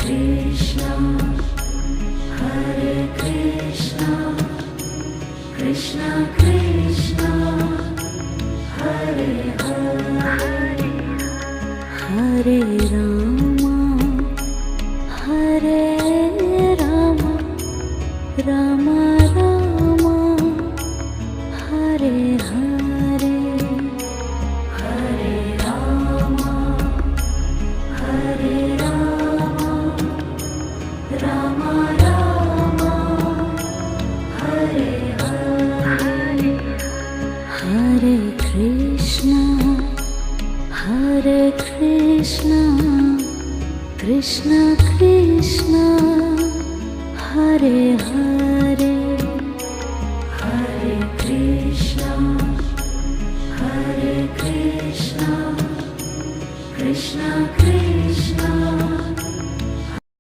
Krishna, Hare Krishna, Krishna Krishna, Hare Hare, Hare Rama, Hare Rama, Rama Rama, Hare Hare, Hare Rama, Hare Rama, Rama Rama, Hare Hare, Hare Krishna, Hare Krishna, Krishna Krishna, Hare Hare, Hare Krishna, Hare Krishna, Krishna Krishna,